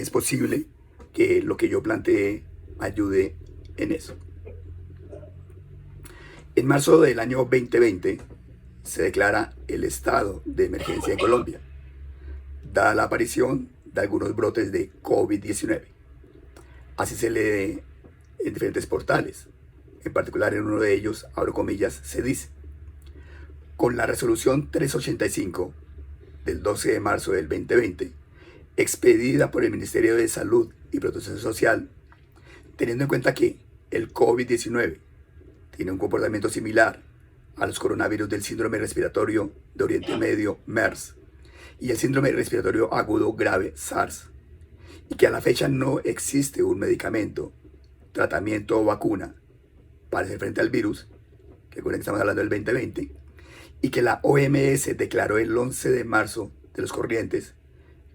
es posible que lo que yo planteé ayude en eso. En marzo del año 2020 se declara el estado de emergencia en Colombia, dada la aparición de algunos brotes de COVID-19. Así se lee en diferentes portales. En particular en uno de ellos, abro comillas, se dice: con la resolución 385 del 12 de marzo del 2020, expedida por el Ministerio de Salud y Protección Social, teniendo en cuenta que el COVID-19 tiene un comportamiento similar a los coronavirus del síndrome respiratorio de Oriente Medio, MERS, y el síndrome respiratorio agudo grave, SARS, y que a la fecha no existe un medicamento, tratamiento o vacuna para hacer frente al virus, que con el que estamos hablando del 2020, y que la OMS declaró el 11 de marzo de los corrientes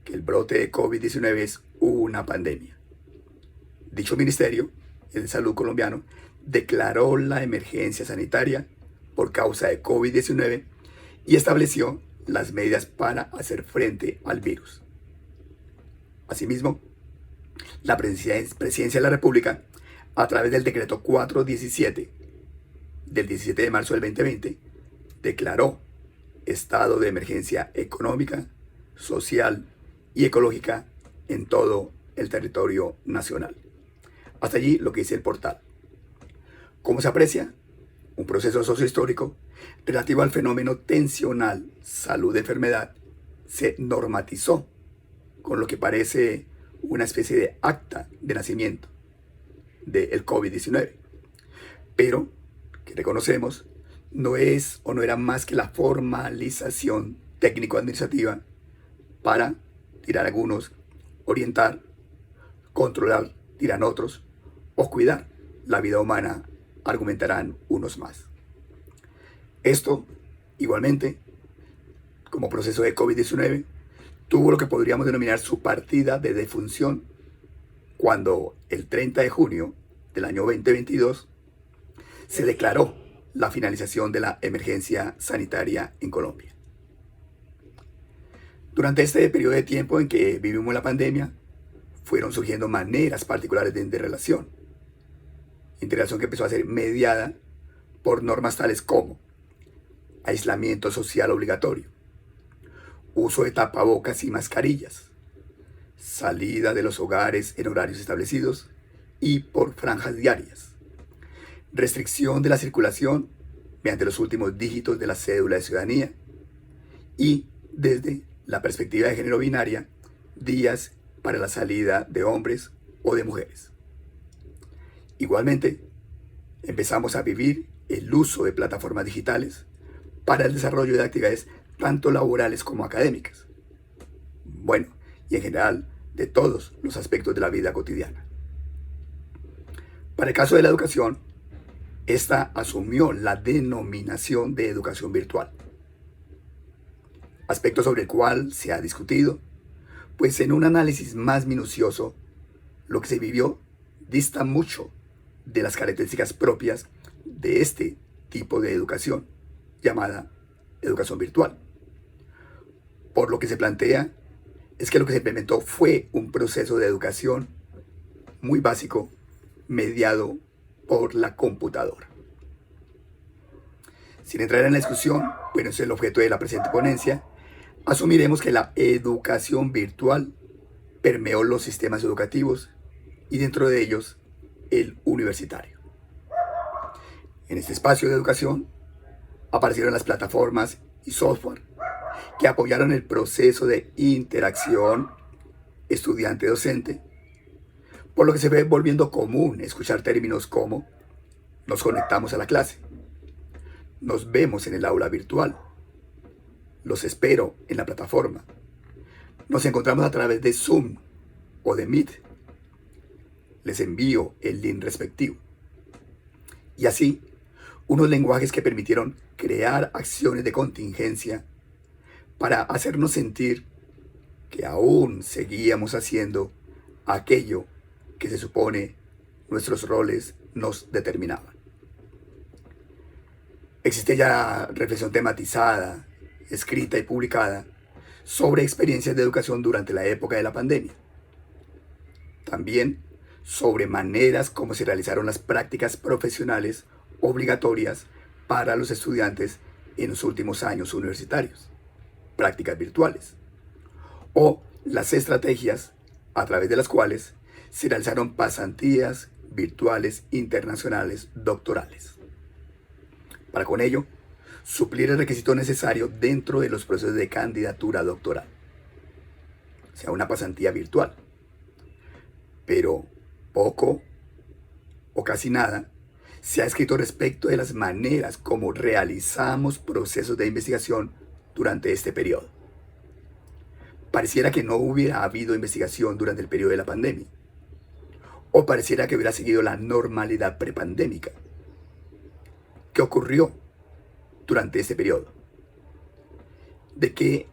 que el brote de COVID-19 es una pandemia. Dicho ministerio, el de Salud colombiano, declaró la emergencia sanitaria por causa de COVID-19 y estableció las medidas para hacer frente al virus. Asimismo, la Presidencia de la República, a través del decreto 417 del 17 de marzo del 2020, declaró estado de emergencia económica, social y ecológica en todo el territorio nacional. Hasta allí lo que dice el portal. Como se aprecia, un proceso sociohistórico relativo al fenómeno tensional salud-enfermedad se normatizó con lo que parece una especie de acta de nacimiento del COVID-19, pero que reconocemos no es o no era más que la formalización técnico-administrativa para, dirán algunos, orientar, controlar, dirán otros, o cuidar la vida humana, argumentarán unos más. Esto, igualmente, como proceso de COVID-19, tuvo lo que podríamos denominar su partida de defunción cuando el 30 de junio del año 2022 se declaró la finalización de la emergencia sanitaria en Colombia. Durante este periodo de tiempo en que vivimos la pandemia, fueron surgiendo maneras particulares de relación. Interrelación que empezó a ser mediada por normas tales como aislamiento social obligatorio, uso de tapabocas y mascarillas, salida de los hogares en horarios establecidos y por franjas diarias, restricción de la circulación mediante los últimos dígitos de la cédula de ciudadanía y, desde la perspectiva de género binaria, días para la salida de hombres o de mujeres. Igualmente, empezamos a vivir el uso de plataformas digitales para el desarrollo de actividades tanto laborales como académicas. Bueno, y en general de todos los aspectos de la vida cotidiana. Para el caso de la educación, esta asumió la denominación de educación virtual, aspecto sobre el cual se ha discutido, pues en un análisis más minucioso, lo que se vivió dista mucho de las características propias de este tipo de educación, llamada educación virtual. Por lo que se plantea es que lo que se implementó fue un proceso de educación muy básico, mediado por la computadora. Sin entrar en la discusión, bueno, ese es el objeto de la presente ponencia, asumiremos que la educación virtual permeó los sistemas educativos y dentro de ellos el universitario. En este espacio de educación aparecieron las plataformas y software que apoyaron el proceso de interacción estudiante-docente, por lo que se ve volviendo común escuchar términos como nos conectamos a la clase, nos vemos en el aula virtual, los espero en la plataforma, nos encontramos a través de Zoom o de Meet, les envío el link respectivo. Y así, unos lenguajes que permitieron crear acciones de contingencia para hacernos sentir que aún seguíamos haciendo aquello que se supone nuestros roles nos determinaban. Existe ya reflexión tematizada, escrita y publicada sobre experiencias de educación durante la época de la pandemia. también sobre maneras como se realizaron las prácticas profesionales obligatorias para los estudiantes en los últimos años universitarios, prácticas virtuales, o las estrategias a través de las cuales se realizaron pasantías virtuales internacionales doctorales. Para con ello, suplir el requisito necesario dentro de los procesos de candidatura doctoral, o sea, una pasantía virtual. Pero poco o casi nada se ha escrito respecto de las maneras como realizamos procesos de investigación durante este periodo. Pareciera que no hubiera habido investigación durante el periodo de la pandemia, o pareciera que hubiera seguido la normalidad prepandémica. ¿Qué ocurrió durante este periodo? ¿De qué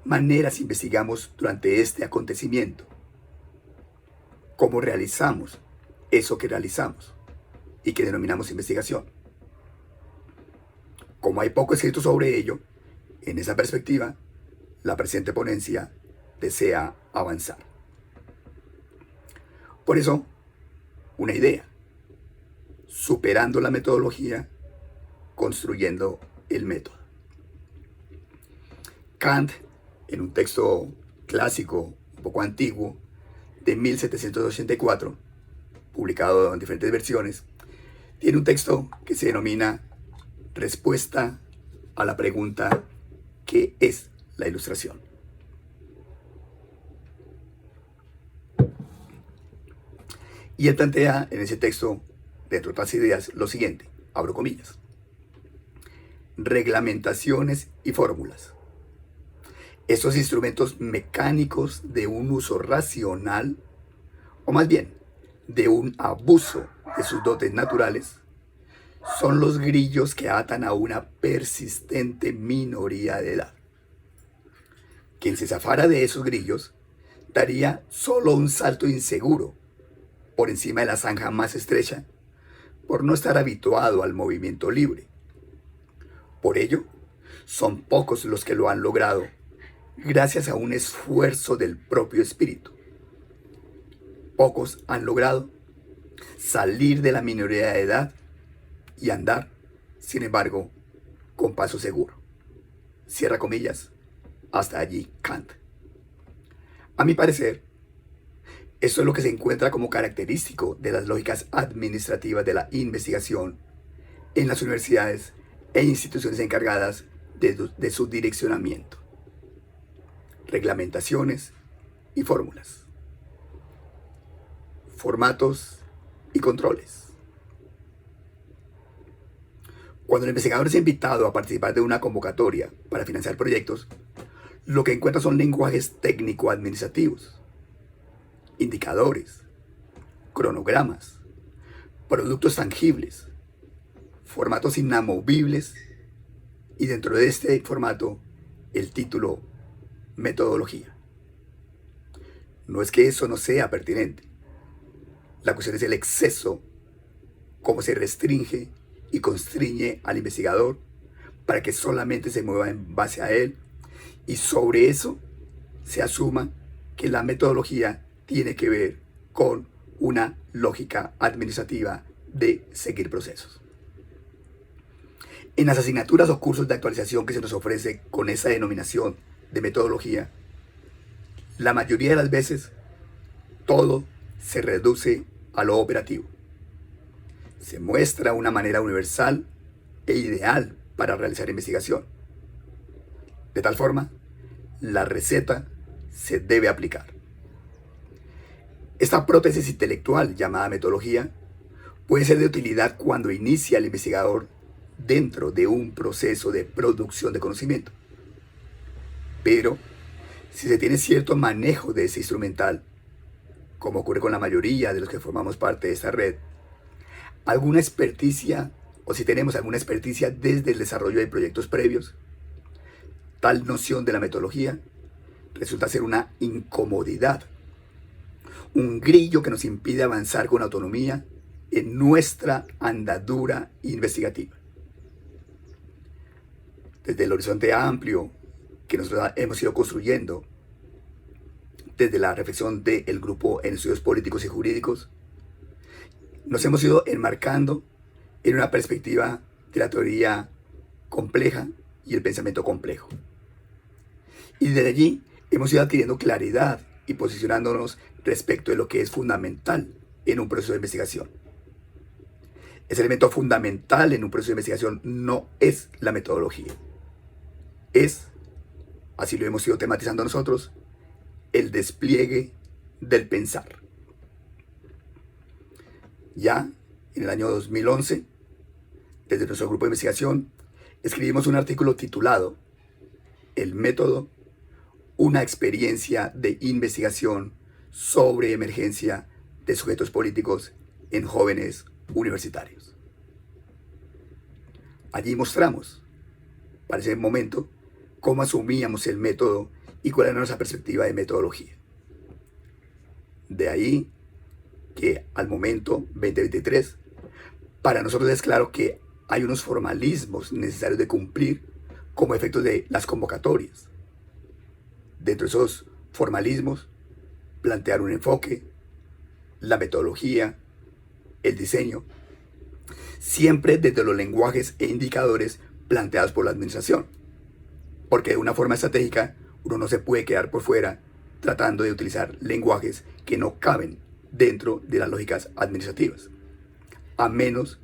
maneras investigamos durante este acontecimiento? ¿Cómo realizamos eso que realizamos y que denominamos investigación? Como hay poco escrito sobre ello, en esa perspectiva, la presente ponencia desea avanzar. Por eso, una idea: superando la metodología, construyendo el método. Kant, en un texto clásico, un poco antiguo, de 1784, publicado en diferentes versiones, tiene un texto que se denomina Respuesta a la pregunta ¿qué es la ilustración? Y él plantea en ese texto, dentro de otras ideas, lo siguiente, abro comillas: reglamentaciones y fórmulas. Estos instrumentos mecánicos de un uso racional, o más bien, de un abuso de sus dotes naturales, son los grillos que atan a una persistente minoría de edad. Quien se zafara de esos grillos daría solo un salto inseguro por encima de la zanja más estrecha, por no estar habituado al movimiento libre. Por ello, son pocos los que lo han logrado gracias a un esfuerzo del propio espíritu. Pocos han logrado salir de la minoría de edad y andar, sin embargo, con paso seguro. Cierra comillas. Hasta allí Kant. A mi parecer, esto es lo que se encuentra como característico de las lógicas administrativas de la investigación en las universidades e instituciones encargadas de su direccionamiento. Reglamentaciones y fórmulas. Formatos y controles. Cuando el investigador es invitado a participar de una convocatoria para financiar proyectos, lo que encuentra son lenguajes técnico-administrativos, indicadores, cronogramas, productos tangibles, formatos inamovibles y dentro de este formato el título metodología. No es que eso no sea pertinente. La cuestión es el exceso, cómo se restringe y constriñe al investigador para que solamente se mueva en base a él y sobre eso se asuma que la metodología tiene que ver con una lógica administrativa de seguir procesos. En las asignaturas o cursos de actualización que se nos ofrece con esa denominación de metodología, la mayoría de las veces todo se reduce a lo operativo. Se muestra una manera universal e ideal para realizar investigación. De tal forma, la receta se debe aplicar. Esta prótesis intelectual llamada metodología puede ser de utilidad cuando inicia el investigador dentro de un proceso de producción de conocimiento. Pero, si se tiene cierto manejo de ese instrumental, como ocurre con la mayoría de los que formamos parte de esta red, alguna experticia, o si tenemos alguna experticia desde el desarrollo de proyectos previos, tal noción de la metodología resulta ser una incomodidad, un grillo que nos impide avanzar con autonomía en nuestra andadura investigativa. Desde el horizonte amplio que nosotros hemos ido construyendo desde la reflexión del grupo en estudios políticos y jurídicos, nos hemos ido enmarcando en una perspectiva de la teoría compleja y el pensamiento complejo. Y desde allí hemos ido adquiriendo claridad y posicionándonos respecto de lo que es fundamental en un proceso de investigación. Ese elemento fundamental en un proceso de investigación no es la metodología. Es, así lo hemos ido tematizando nosotros, el despliegue del pensar. Ya en el año 2011, desde nuestro grupo de investigación, escribimos un artículo titulado El método, una experiencia de investigación sobre emergencia de sujetos políticos en jóvenes universitarios. Allí mostramos, para ese momento, cómo asumíamos el método y cuál era nuestra perspectiva de metodología. De ahí que al momento 2023, para nosotros es claro que hay unos formalismos necesarios de cumplir como efectos de las convocatorias. Dentro de esos formalismos, plantear un enfoque, la metodología, el diseño, siempre desde los lenguajes e indicadores planteados por la administración. Porque de una forma estratégica uno no se puede quedar por fuera tratando de utilizar lenguajes que no caben dentro de las lógicas administrativas, a menos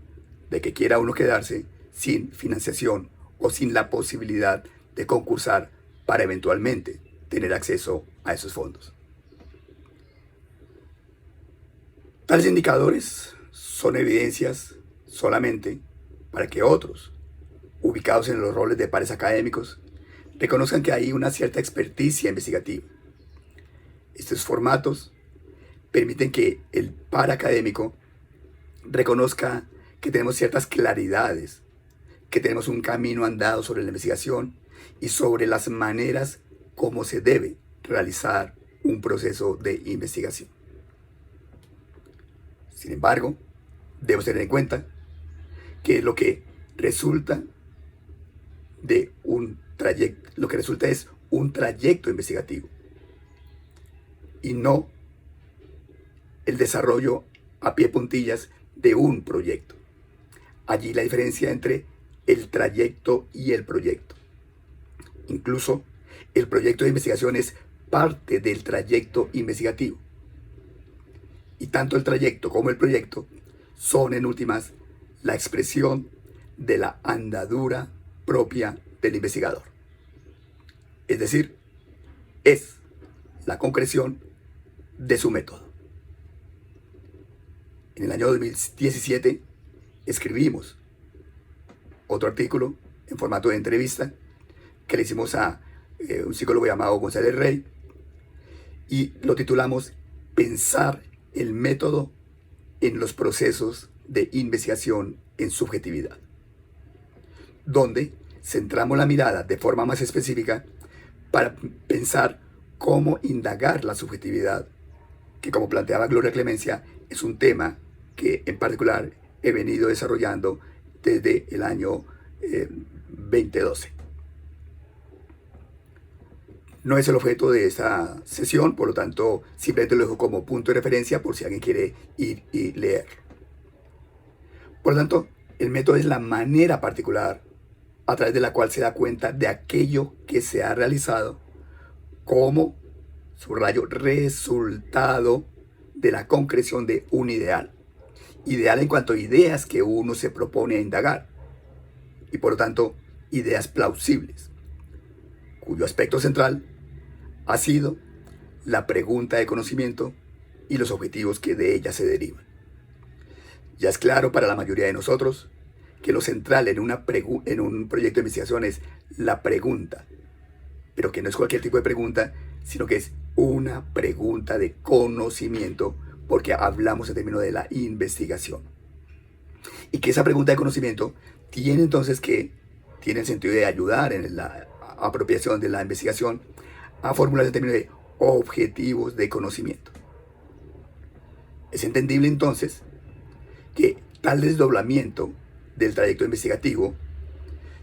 de que quiera uno quedarse sin financiación o sin la posibilidad de concursar para eventualmente tener acceso a esos fondos. Tales indicadores son evidencias solamente para que otros, ubicados en los roles de pares académicos, reconozcan que hay una cierta experticia investigativa. Estos formatos permiten que el par académico reconozca que tenemos ciertas claridades, que tenemos un camino andado sobre la investigación y sobre las maneras como se debe realizar un proceso de investigación. Sin embargo, debemos tener en cuenta que lo que resulta de un trayecto, lo que resulta es un trayecto investigativo y no el desarrollo a pie puntillas de un proyecto. Allí la diferencia entre el trayecto y el proyecto. Incluso el proyecto de investigación es parte del trayecto investigativo. Y tanto el trayecto como el proyecto son en últimas la expresión de la andadura propia del investigador. Es decir, es la concreción de su método. En el año 2017 escribimos otro artículo en formato de entrevista que le hicimos a un psicólogo llamado González Rey y lo titulamos Pensar el método en los procesos de investigación en subjetividad, donde centramos la mirada de forma más específica para pensar cómo indagar la subjetividad, que como planteaba Gloria Clemencia, es un tema que en particular he venido desarrollando desde el año 2012. No es el objeto de esta sesión, por lo tanto, simplemente lo dejo como punto de referencia por si alguien quiere ir y leer. Por lo tanto, el método es la manera particular a través de la cual se da cuenta de aquello que se ha realizado como, subrayo, resultado de la concreción de un ideal. Ideal en cuanto a ideas que uno se propone a indagar y por lo tanto ideas plausibles, cuyo aspecto central ha sido la pregunta de conocimiento y los objetivos que de ella se derivan. Ya es claro para la mayoría de nosotros que lo central en un proyecto de investigación es la pregunta, pero que no es cualquier tipo de pregunta, sino que es una pregunta de conocimiento, porque hablamos en términos de la investigación. Y que esa pregunta de conocimiento tiene entonces tiene el sentido de ayudar en la apropiación de la investigación a formular en términos de objetivos de conocimiento. Es entendible entonces que tal desdoblamiento del trayecto investigativo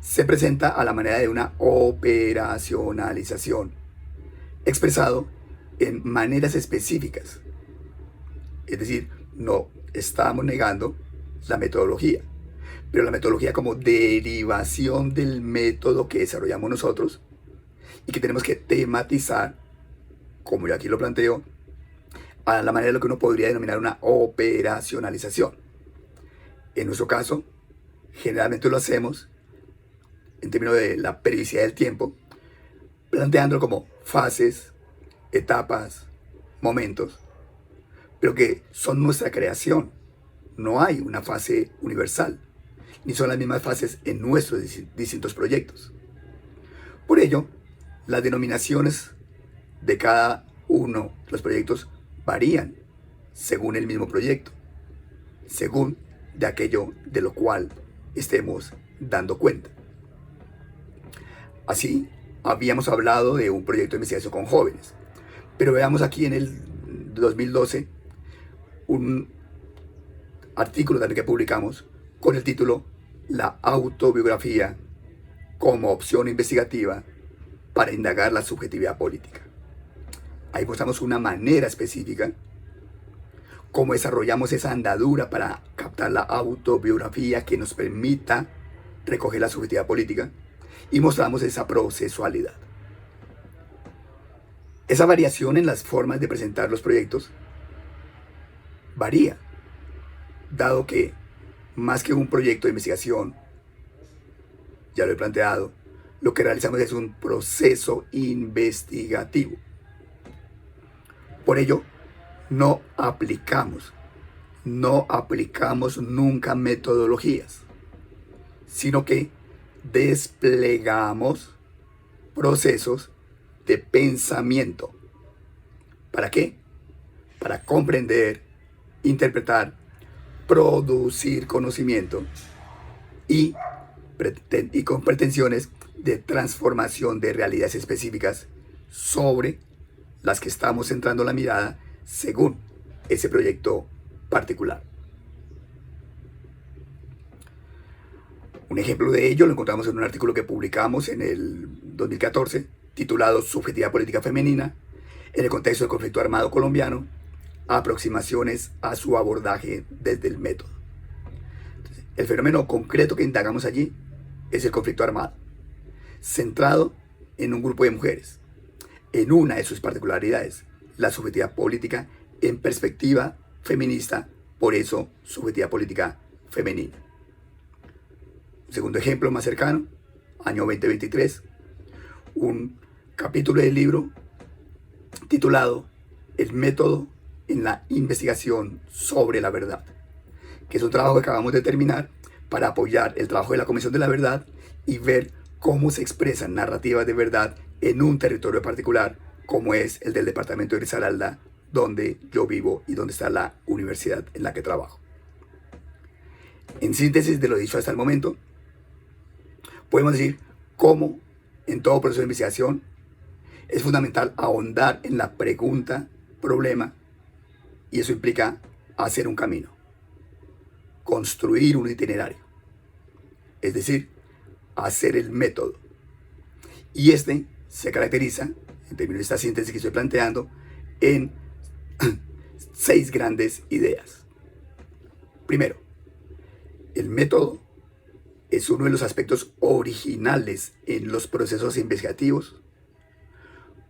se presenta a la manera de una operacionalización, expresado en maneras específicas. Es decir, no estamos negando la metodología, pero la metodología como derivación del método que desarrollamos nosotros y que tenemos que tematizar, como yo aquí lo planteo, a la manera de lo que uno podría denominar una operacionalización. En nuestro caso, generalmente lo hacemos en términos de la periodicidad del tiempo, planteándolo como fases, etapas, momentos, pero que son nuestra creación. No hay una fase universal, ni son las mismas fases en nuestros distintos proyectos. Por ello, las denominaciones de cada uno de los proyectos varían según el mismo proyecto, según de aquello de lo cual estemos dando cuenta. Así, habíamos hablado de un proyecto de investigación con jóvenes, pero veamos aquí en el 2012 un artículo también que publicamos con el título La autobiografía como opción investigativa para indagar la subjetividad política. Ahí mostramos una manera específica, cómo desarrollamos esa andadura para captar la autobiografía que nos permita recoger la subjetividad política, y mostramos esa procesualidad. Esa variación en las formas de presentar los proyectos varía, dado que más que un proyecto de investigación, ya lo he planteado, lo que realizamos es un proceso investigativo. Por ello, no aplicamos nunca metodologías, sino que desplegamos procesos de pensamiento. ¿Para qué? Para comprender, interpretar, producir conocimiento y con pretensiones de transformación de realidades específicas sobre las que estamos centrando la mirada según ese proyecto particular. Un ejemplo de ello lo encontramos en un artículo que publicamos en el 2014 titulado Subjetividad Política Femenina en el contexto del conflicto armado colombiano, aproximaciones a su abordaje desde el método. El fenómeno concreto que indagamos allí es el conflicto armado, centrado en un grupo de mujeres, en una de sus particularidades, la subjetividad política en perspectiva feminista, por eso subjetividad política femenina. Un segundo ejemplo más cercano, año 2023, un capítulo del libro titulado El método en la investigación sobre la verdad, que es un trabajo que acabamos de terminar para apoyar el trabajo de la Comisión de la Verdad y ver cómo se expresan narrativas de verdad en un territorio particular, como es el del departamento de Risaralda, donde yo vivo y donde está la universidad en la que trabajo. En síntesis de lo dicho hasta el momento, podemos decir cómo en todo proceso de investigación es fundamental ahondar en la pregunta, problema, y eso implica hacer un camino, construir un itinerario, es decir, hacer el método. Y este se caracteriza, en términos de esta síntesis que estoy planteando, en 6 grandes ideas. Primero, el método es uno de los aspectos originales en los procesos investigativos,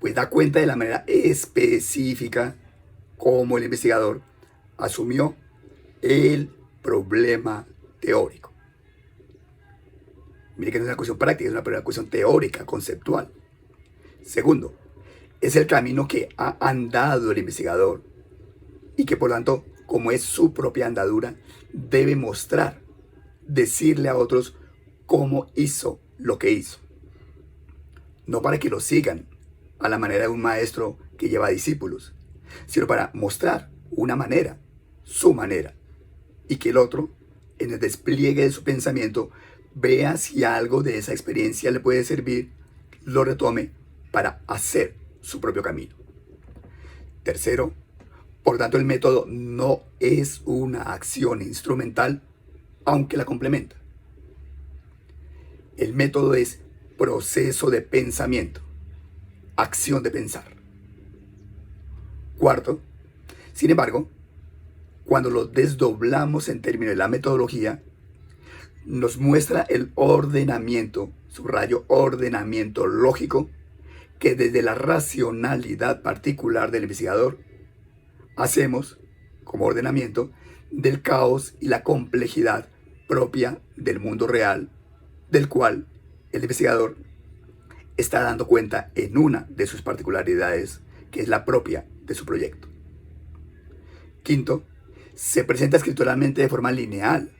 pues da cuenta de la manera específica como el investigador asumió el problema teórico. Mire que no es una cuestión práctica, es una cuestión teórica, conceptual. Segundo, es el camino que ha andado el investigador y que por lo tanto, como es su propia andadura, debe mostrar, decirle a otros cómo hizo lo que hizo. No para que lo sigan a la manera de un maestro que lleva discípulos, sino para mostrar una manera, su manera, y que el otro, en el despliegue de su pensamiento, vea si algo de esa experiencia le puede servir, lo retome para hacer su propio camino. Tercero, por tanto, el método no es una acción instrumental, aunque la complementa. El método es proceso de pensamiento, acción de pensar. Cuarto, sin embargo, cuando lo desdoblamos en términos de la metodología, nos muestra el ordenamiento, subrayo ordenamiento lógico, que desde la racionalidad particular del investigador hacemos como ordenamiento del caos y la complejidad propia del mundo real, del cual el investigador está dando cuenta en una de sus particularidades, que es la propia de su proyecto. Quinto, se presenta escrituralmente de forma lineal,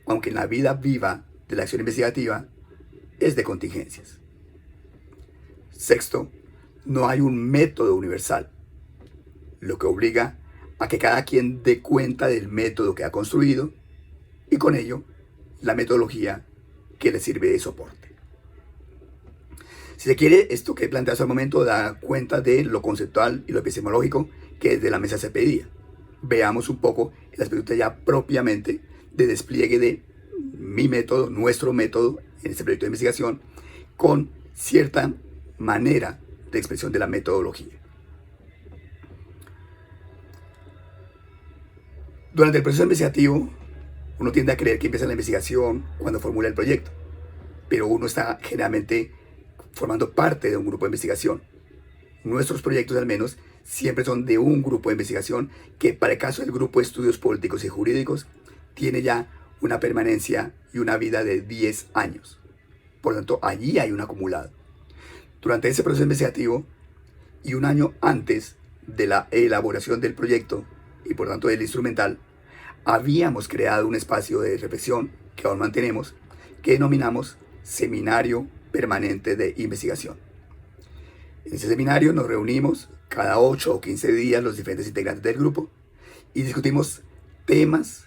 aunque en la vida viva de la acción investigativa es de contingencias. Sexto, no hay un método universal, lo que obliga a que cada quien dé cuenta del método que ha construido y con ello la metodología que le sirve de soporte. Si se quiere, esto que he planteado hasta el momento da cuenta de lo conceptual y lo epistemológico que desde la mesa se pedía. Veamos un poco el aspecto ya propiamente de despliegue de mi método, nuestro método en este proyecto de investigación, con cierta manera de expresión de la metodología. Durante el proceso investigativo, uno tiende a creer que empieza la investigación cuando formula el proyecto, pero uno está generalmente formando parte de un grupo de investigación. Nuestros proyectos, al menos, siempre son de un grupo de investigación que, para el caso del grupo de estudios políticos y jurídicos, tiene ya una permanencia y una vida de 10 años. Por lo tanto, allí hay un acumulado. Durante ese proceso investigativo y un año antes de la elaboración del proyecto y por tanto del instrumental, habíamos creado un espacio de reflexión que aún mantenemos, que denominamos Seminario Permanente de Investigación. En ese seminario nos reunimos cada 8 o 15 días los diferentes integrantes del grupo y discutimos temas,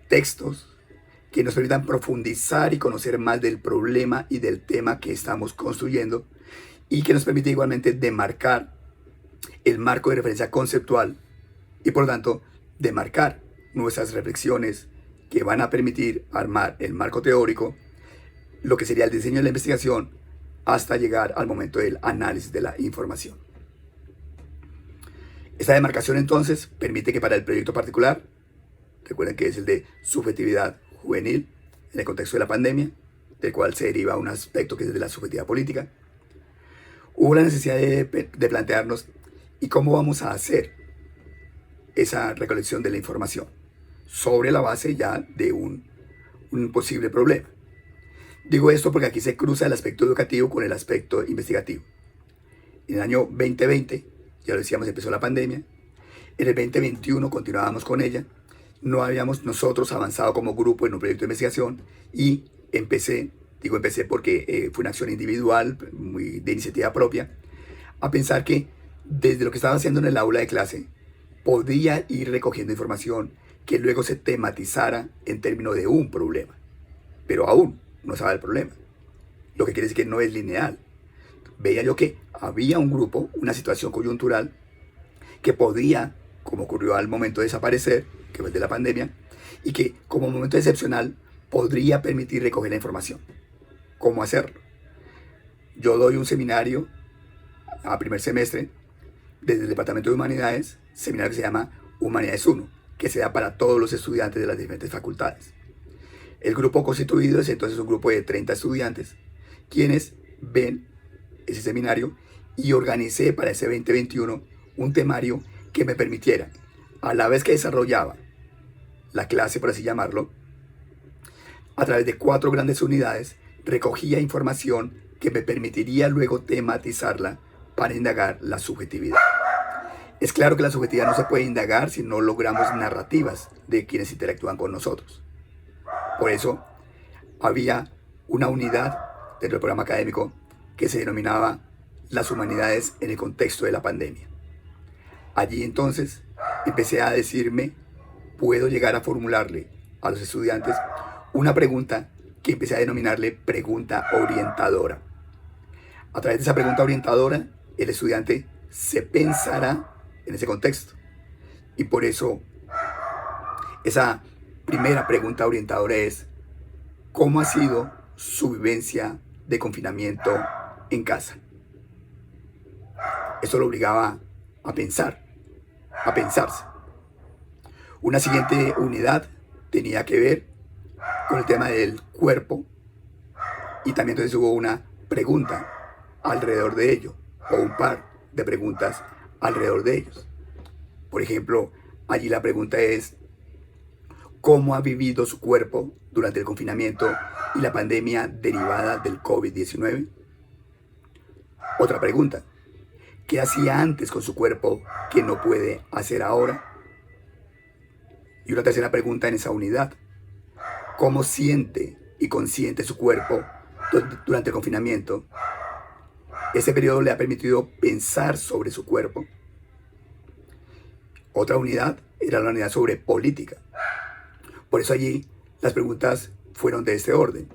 textos que nos permitan profundizar y conocer más del problema y del tema que estamos construyendo y que nos permite igualmente demarcar el marco de referencia conceptual y por lo tanto demarcar nuestras reflexiones que van a permitir armar el marco teórico, lo que sería el diseño de la investigación, hasta llegar al momento del análisis de la información. Esta demarcación entonces permite que para el proyecto particular, recuerden que es el de subjetividad juvenil en el contexto de la pandemia, del cual se deriva un aspecto que es de la subjetividad política, hubo la necesidad de plantearnos ¿y cómo vamos a hacer esa recolección de la información? Sobre la base ya de un posible problema. Digo esto porque aquí se cruza el aspecto educativo con el aspecto investigativo. En el año 2020, ya lo decíamos, empezó la pandemia. En el 2021 continuábamos con ella. No habíamos nosotros avanzado como grupo en un proyecto de investigación y empecé porque fue una acción individual, muy de iniciativa propia, a pensar que desde lo que estaba haciendo en el aula de clase podía ir recogiendo información que luego se tematizara en términos de un problema. Pero aún no estaba el problema, lo que quiere decir que no es lineal. Veía yo que había un grupo, una situación coyuntural, que podía, como ocurrió al momento de desaparecer, que fue de la pandemia, y que como momento excepcional podría permitir recoger la información. ¿Cómo hacerlo? Yo doy un seminario a primer semestre desde el Departamento de Humanidades, seminario que se llama Humanidades 1, que se da para todos los estudiantes de las diferentes facultades. El grupo constituido es entonces un grupo de 30 estudiantes, quienes ven ese seminario, y organicé para ese 2021 un temario que me permitiera, a la vez que desarrollaba la clase, por así llamarlo, a través de 4 grandes unidades, recogía información que me permitiría luego tematizarla para indagar la subjetividad. Es claro que la subjetividad no se puede indagar si no logramos narrativas de quienes interactúan con nosotros. Por eso había una unidad dentro del programa académico que se denominaba las humanidades en el contexto de la pandemia. Allí entonces empecé a decirme, puedo llegar a formularle a los estudiantes una pregunta que empecé a denominarle pregunta orientadora. A través de esa pregunta orientadora, el estudiante se pensará en ese contexto. Y por eso, esa primera pregunta orientadora es, ¿cómo ha sido su vivencia de confinamiento en casa? Esto lo obligaba a pensar a pensarse. Una siguiente unidad tenía que ver con el tema del cuerpo y también entonces hubo una pregunta alrededor de ello o un par de preguntas alrededor de ellos. Por ejemplo, allí la pregunta es: ¿cómo ha vivido su cuerpo durante el confinamiento y la pandemia derivada del COVID-19? Otra pregunta: ¿qué hacía antes con su cuerpo que no puede hacer ahora? Y una tercera pregunta en esa unidad: ¿cómo siente y consiente su cuerpo durante el confinamiento? ¿Ese periodo le ha permitido pensar sobre su cuerpo? Otra unidad era la unidad sobre política. Por eso allí las preguntas fueron de este orden: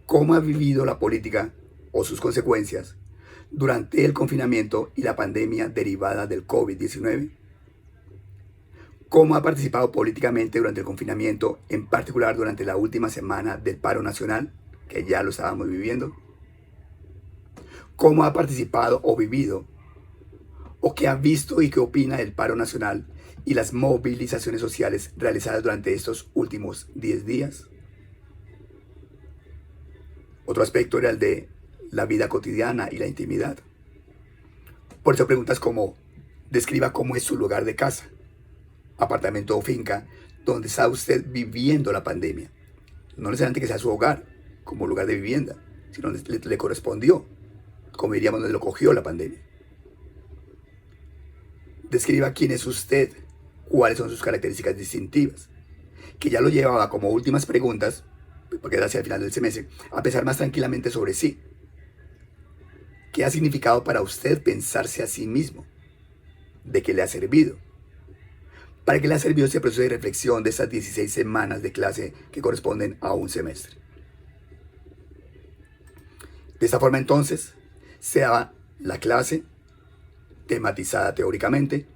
¿cómo ha vivido la política o sus consecuencias durante el confinamiento y la pandemia derivada del COVID-19? ¿Cómo ha participado políticamente durante el confinamiento, en particular durante la última semana del paro nacional, que ya lo estábamos viviendo? ¿Cómo ha participado o vivido, o qué ha visto y qué opina del paro nacional y las movilizaciones sociales realizadas durante estos últimos 10 días? Otro aspecto era el de la vida cotidiana y la intimidad. Por eso preguntas como: describa cómo es su lugar de casa, apartamento o finca donde está usted viviendo la pandemia. No necesariamente que sea su hogar como lugar de vivienda, sino donde le correspondió, como diríamos, donde lo cogió la pandemia. Describa quién es usted, cuáles son sus características distintivas, que ya lo llevaba como últimas preguntas, porque era hacia el final del semestre, a pensar más tranquilamente sobre sí. ¿Qué ha significado para usted pensarse a sí mismo? ¿De qué le ha servido? ¿Para qué le ha servido ese proceso de reflexión de estas 16 semanas de clase que corresponden a un semestre? De esta forma entonces se daba la clase tematizada teóricamente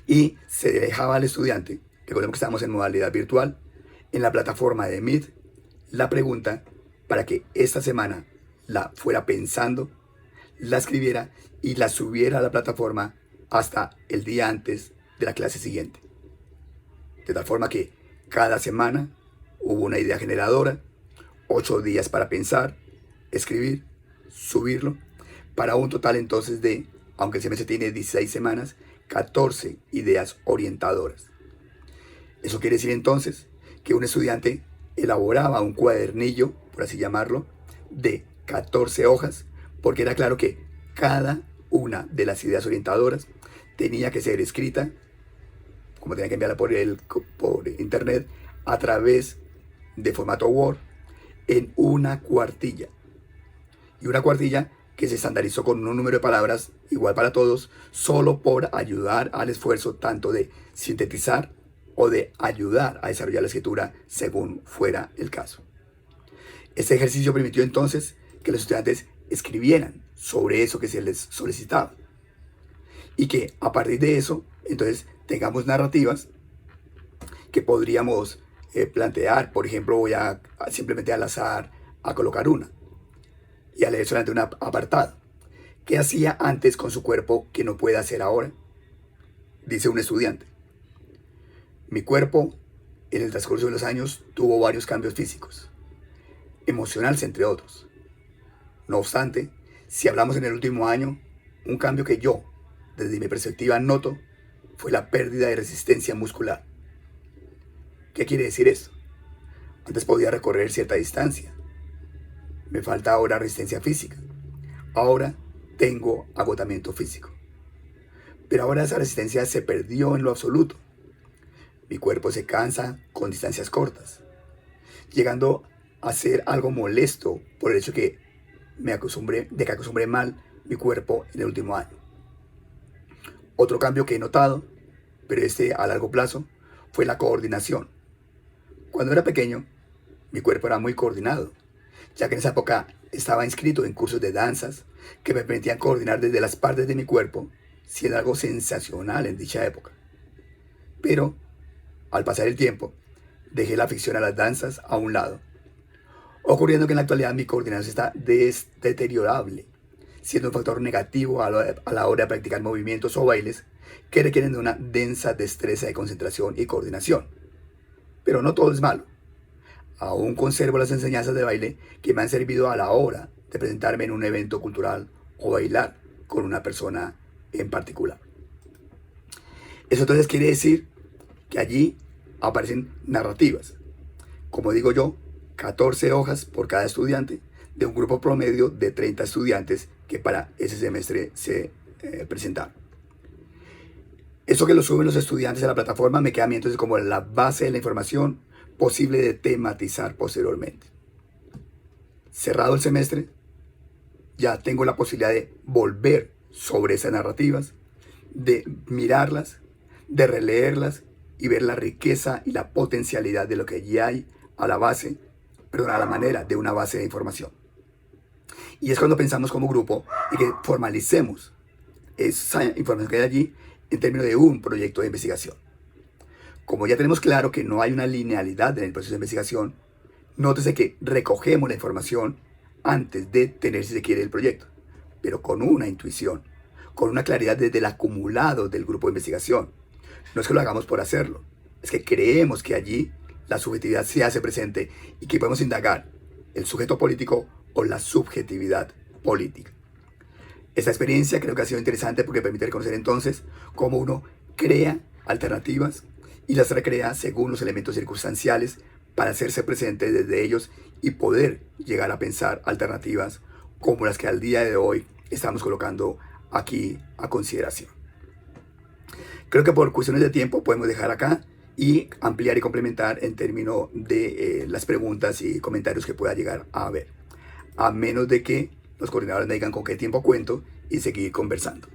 y se dejaba al estudiante, recordemos que estamos en modalidad virtual, en la plataforma de Meet, la pregunta para que esta semana la fuera pensando, la escribiera y la subiera a la plataforma hasta el día antes de la clase siguiente. De tal forma que cada semana hubo una idea generadora, 8 días para pensar, escribir, subirlo, para un total entonces de, aunque el semestre tiene 16 semanas, 14 ideas orientadoras. Eso quiere decir entonces que un estudiante elaboraba un cuadernillo, por así llamarlo, de 14 hojas, porque era claro que cada una de las ideas orientadoras tenía que ser escrita, como tenía que enviarla por internet, a través de formato Word, en una cuartilla. Y una cuartilla que se estandarizó con un número de palabras igual para todos, solo por ayudar al esfuerzo tanto de sintetizar o de ayudar a desarrollar la escritura según fuera el caso. Este ejercicio permitió entonces que los estudiantes escribieran sobre eso que se les solicitaba y que a partir de eso entonces tengamos narrativas que podríamos plantear. Por ejemplo, voy a simplemente al azar a colocar una y a leer solamente un apartado. ¿Qué hacía antes con su cuerpo que no puede hacer ahora? Dice un estudiante: mi cuerpo en el transcurso de los años tuvo varios cambios físicos, emocionales entre otros. No obstante, si hablamos en el último año, un cambio que yo, desde mi perspectiva, noto fue la pérdida de resistencia muscular. ¿Qué quiere decir esto? Antes podía recorrer cierta distancia. Me falta ahora resistencia física. Ahora tengo agotamiento físico. Pero ahora esa resistencia se perdió en lo absoluto. Mi cuerpo se cansa con distancias cortas, llegando a ser algo molesto por el hecho de que acostumbré mal mi cuerpo en el último año. Otro cambio que he notado, pero a largo plazo, fue la coordinación. Cuando era pequeño, mi cuerpo era muy coordinado, ya que en esa época estaba inscrito en cursos de danzas que me permitían coordinar desde las partes de mi cuerpo, siendo algo sensacional en dicha época. Pero, al pasar el tiempo, dejé la afición a las danzas a un lado, ocurriendo que en la actualidad mi coordinación está deteriorable, siendo un factor negativo a la hora de practicar movimientos o bailes que requieren de una densa destreza de concentración y coordinación. Pero no todo es malo. Aún conservo las enseñanzas de baile que me han servido a la hora de presentarme en un evento cultural o bailar con una persona en particular. Eso entonces quiere decir que allí aparecen narrativas. Como digo yo, 14 hojas por cada estudiante de un grupo promedio de 30 estudiantes que para ese semestre se presentaron. Eso que lo suben los estudiantes a la plataforma me queda a mí entonces como la base de la información posible de tematizar posteriormente. Cerrado el semestre, ya tengo la posibilidad de volver sobre esas narrativas, de mirarlas, de releerlas y ver la riqueza y la potencialidad de lo que allí hay a la manera de una base de información. Y es cuando pensamos como grupo y que formalicemos esa información que hay allí en términos de un proyecto de investigación. Como ya tenemos claro que no hay una linealidad en el proceso de investigación, nótese que recogemos la información antes de tener, si se quiere, el proyecto, pero con una intuición, con una claridad desde el acumulado del grupo de investigación. No es que lo hagamos por hacerlo, es que creemos que allí la subjetividad se hace presente y que podemos indagar el sujeto político o la subjetividad política. Esta experiencia creo que ha sido interesante porque permite reconocer entonces cómo uno crea alternativas y las recrea según los elementos circunstanciales para hacerse presente desde ellos y poder llegar a pensar alternativas como las que al día de hoy estamos colocando aquí a consideración. Creo que por cuestiones de tiempo podemos dejar acá y ampliar y complementar en términos de las preguntas y comentarios que pueda llegar a haber, a menos de que los coordinadores me digan con qué tiempo cuento y seguir conversando.